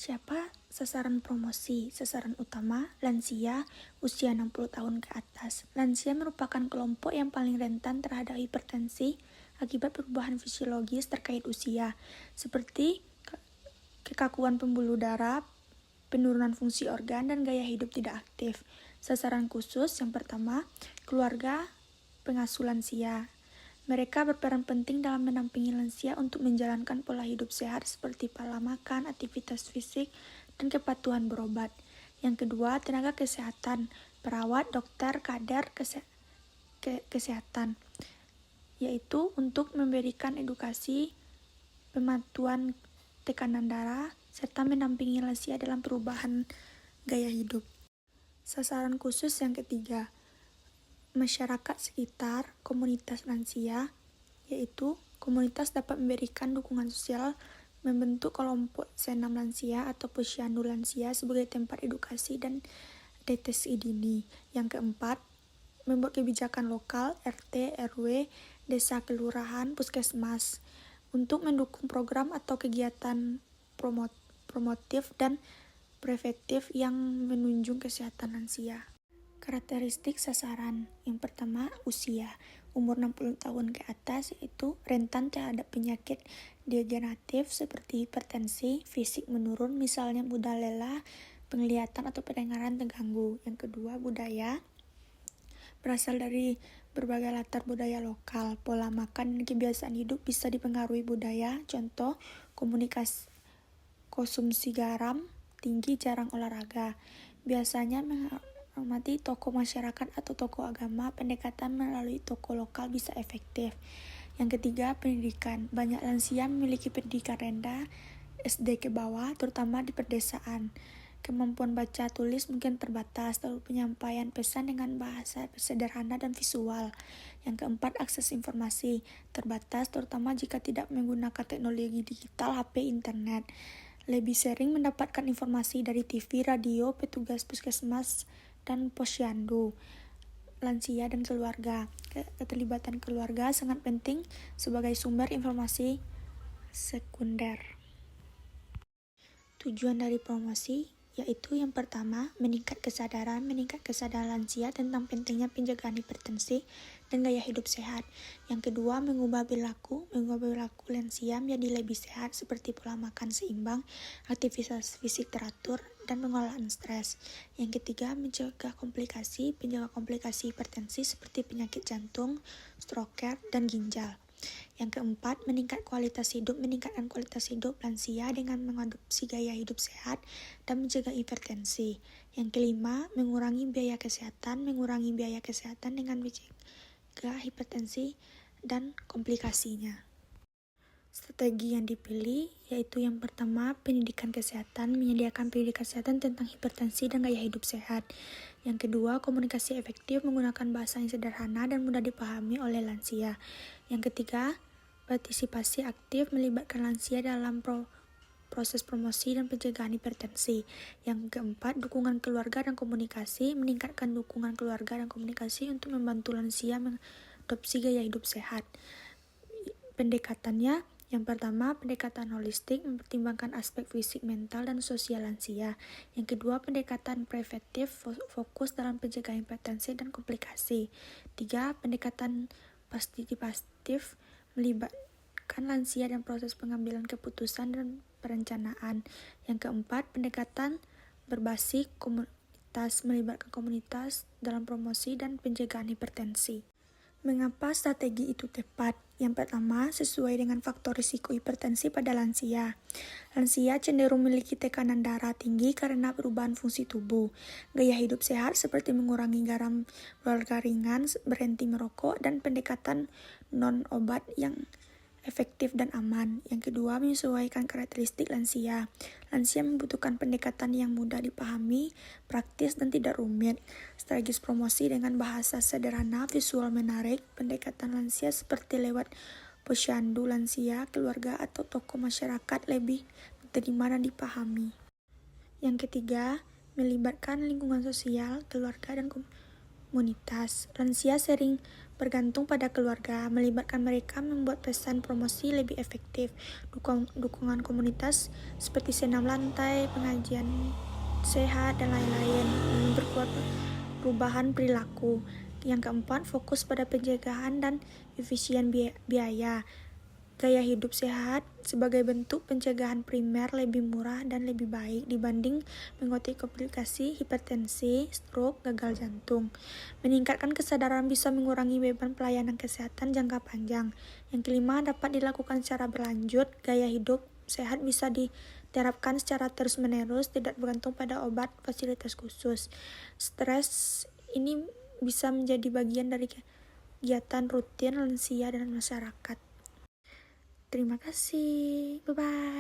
Siapa sasaran promosi? Sasaran utama, lansia, usia 60 tahun ke atas. Lansia merupakan kelompok yang paling rentan terhadap hipertensi akibat perubahan fisiologis terkait usia, seperti kekakuan pembuluh darah, penurunan fungsi organ, dan gaya hidup tidak aktif. Sasaran khusus yang pertama, keluarga pengasuh lansia. Mereka berperan penting dalam mendampingi lansia untuk menjalankan pola hidup sehat seperti pola makan, aktivitas fisik, dan kepatuhan berobat. Yang kedua, tenaga kesehatan, perawat, dokter, kader kesehatan, yaitu untuk memberikan edukasi, pemantauan tekanan darah, serta mendampingi lansia dalam perubahan gaya hidup. Sasaran khusus yang ketiga, masyarakat sekitar, komunitas lansia, yaitu komunitas dapat memberikan dukungan sosial, membentuk kelompok senam lansia atau posyandu lansia sebagai tempat edukasi dan deteksi dini. Yang keempat, membuat kebijakan lokal, RT, RW, desa, kelurahan, puskesmas, untuk mendukung program atau kegiatan promotif dan preventif yang menunjang kesehatan lansia. Karakteristik sasaran. Yang pertama, usia. Umur 60 tahun ke atas, yaitu rentan terhadap penyakit degeneratif seperti hipertensi, fisik menurun, misalnya mudah lelah, penglihatan atau pendengaran terganggu. Yang kedua, budaya. Berasal dari berbagai latar budaya lokal, pola makan dan kebiasaan hidup bisa dipengaruhi budaya. Contoh, konsumsi garam tinggi, jarang olahraga. Biasanya menghormati tokoh masyarakat atau tokoh agama, pendekatan melalui tokoh lokal bisa efektif. Yang ketiga, pendidikan. Banyak lansia memiliki pendidikan rendah, SD ke bawah, terutama di pedesaan. Kemampuan baca tulis mungkin terbatas, lalu penyampaian pesan dengan bahasa sederhana dan visual. Yang keempat, akses informasi terbatas, terutama jika tidak menggunakan teknologi digital, HP, internet. Lebih sering mendapatkan informasi dari TV, radio, petugas puskesmas, dan posyandu. Lansia dan keluarga. Keterlibatan keluarga sangat penting sebagai sumber informasi sekunder. Tujuan dari promosi yaitu yang pertama, meningkat kesadaran lansia tentang pentingnya penjagaan hipertensi dan gaya hidup sehat. Yang kedua, mengubah perilaku lansia menjadi lebih sehat seperti pola makan seimbang, aktivitas fisik teratur, dan pengelolaan stres. Yang ketiga, penjaga komplikasi hipertensi seperti penyakit jantung, stroke, dan ginjal. Yang keempat, meningkatkan kualitas hidup lansia dengan mengadopsi gaya hidup sehat dan mencegah hipertensi. Yang kelima, mengurangi biaya kesehatan dengan mencegah hipertensi dan komplikasinya. Strategi yang dipilih yaitu yang pertama, pendidikan kesehatan, menyediakan pendidikan kesehatan tentang hipertensi dan gaya hidup sehat. Yang kedua, komunikasi efektif menggunakan bahasa yang sederhana dan mudah dipahami oleh lansia. Yang ketiga, partisipasi aktif melibatkan lansia dalam proses promosi dan pencegahan hipertensi. Yang keempat, dukungan keluarga dan komunikasi, meningkatkan dukungan keluarga dan komunikasi untuk membantu lansia mengadopsi gaya hidup sehat. Pendekatannya, yang pertama, pendekatan holistik mempertimbangkan aspek fisik, mental, dan sosial lansia. Yang kedua, pendekatan preventif fokus dalam pencegahan hipertensi dan komplikasi. 3. Pendekatan partisipatif melibatkan lansia dan proses pengambilan keputusan dan perencanaan. Yang keempat, pendekatan berbasis komunitas melibatkan komunitas dalam promosi dan pencegahan hipertensi. Mengapa strategi itu tepat? Yang pertama, sesuai dengan faktor risiko hipertensi pada lansia. Lansia cenderung memiliki tekanan darah tinggi karena perubahan fungsi tubuh. Gaya hidup sehat seperti mengurangi garam, olahraga ringan, berhenti merokok, dan pendekatan non-obat yang efektif dan aman. Yang kedua, menyesuaikan karakteristik lansia. Lansia membutuhkan pendekatan yang mudah dipahami, praktis, dan tidak rumit. Strategis promosi dengan bahasa sederhana, visual menarik, pendekatan lansia seperti lewat posyandu lansia, keluarga, atau tokoh masyarakat lebih diterima dan dipahami. Yang ketiga, melibatkan lingkungan sosial, keluarga, dan komunitas. Lansia sering bergantung pada keluarga. Melibatkan mereka membuat pesan promosi lebih efektif. Dukungan komunitas seperti senam lantai, pengajian sehat, dan lain-lain memperkuat perubahan perilaku. Yang keempat, fokus pada pencegahan dan efisien biaya. Gaya hidup sehat sebagai bentuk pencegahan primer lebih murah dan lebih baik dibanding mengobati komplikasi hipertensi, stroke, gagal jantung. Meningkatkan kesadaran bisa mengurangi beban pelayanan kesehatan jangka panjang. Yang kelima, dapat dilakukan secara berlanjut. Gaya hidup sehat bisa diterapkan secara terus-menerus, tidak bergantung pada obat fasilitas khusus. Stres ini bisa menjadi bagian dari kegiatan rutin lansia dan masyarakat. Terima kasih. Bye-bye.